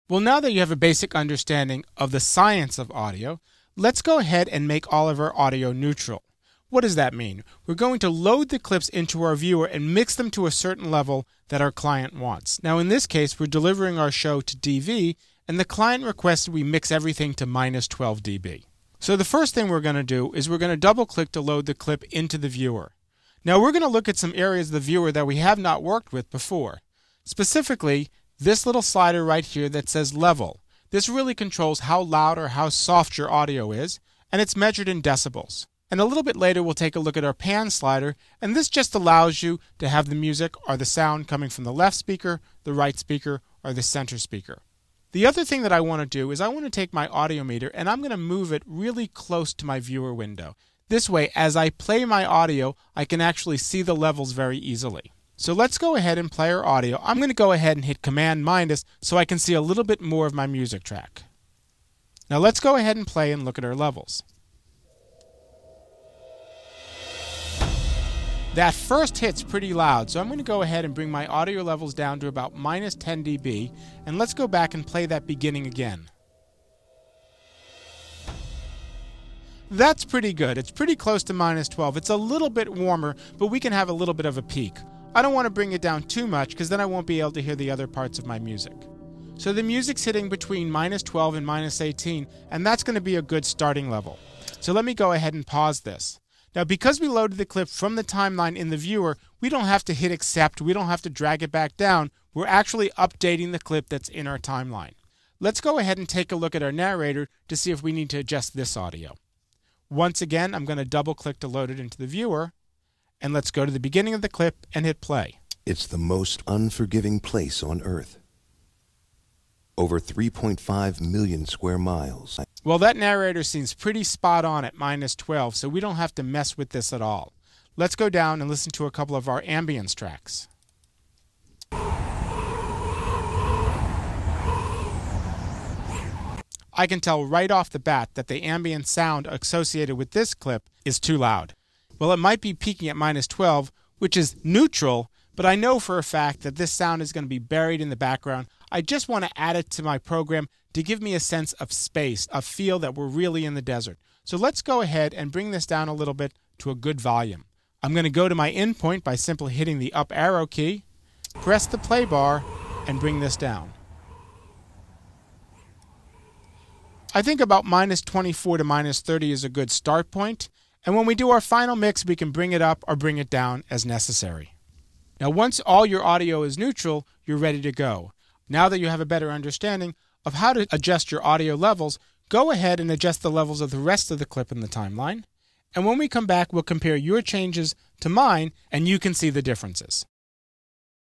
Well, now that you have a basic understanding of the science of audio, let's go ahead and make all of our audio neutral. What does that mean? We're going to load the clips into our viewer and mix them to a certain level that our client wants. Now in this case, we're delivering our show to DV, and the client requested we mix everything to -12 dB. So the first thing we're going to do is we're going to double click to load the clip into the viewer. Now we're going to look at some areas of the viewer that we have not worked with before. Specifically, this little slider right here that says level. This really controls how loud or how soft your audio is, and it's measured in decibels. And a little bit later we'll take a look at our pan slider, and this just allows you to have the music or the sound coming from the left speaker, the right speaker, or the center speaker. The other thing that I want to do is I want to take my audio meter and I'm going to move it really close to my viewer window. This way, as I play my audio, I can actually see the levels very easily. So let's go ahead and play our audio. I'm going to go ahead and hit Command- so I can see a little bit more of my music track. Now let's go ahead and play and look at our levels. That first hit's pretty loud, so I'm going to go ahead and bring my audio levels down to about -10 dB, and let's go back and play that beginning again. That's pretty good. It's pretty close to -12. It's a little bit warmer, but we can have a little bit of a peak. I don't want to bring it down too much because then I won't be able to hear the other parts of my music. So the music's hitting between -12 and -18, and that's going to be a good starting level. So let me go ahead and pause this. Now because we loaded the clip from the timeline in the viewer, we don't have to hit accept, we don't have to drag it back down. We're actually updating the clip that's in our timeline. Let's go ahead and take a look at our narrator to see if we need to adjust this audio. Once again, I'm going to double click to load it into the viewer. And let's go to the beginning of the clip and hit play. It's the most unforgiving place on Earth. Over 3.5 million square miles. Well, that narrator seems pretty spot on at -12, so we don't have to mess with this at all. Let's go down and listen to a couple of our ambience tracks. I can tell right off the bat that the ambient sound associated with this clip is too loud. Well, it might be peaking at -12, which is neutral, but I know for a fact that this sound is going to be buried in the background. I just want to add it to my program to give me a sense of space, a feel that we're really in the desert. So let's go ahead and bring this down a little bit to a good volume. I'm going to go to my in point by simply hitting the up arrow key, press the play bar, and bring this down. I think about -24 to -30 is a good start point. And when we do our final mix, we can bring it up or bring it down as necessary. Now, once all your audio is neutral, you're ready to go. Now that you have a better understanding of how to adjust your audio levels, go ahead and adjust the levels of the rest of the clip in the timeline. And when we come back, we'll compare your changes to mine, and you can see the differences.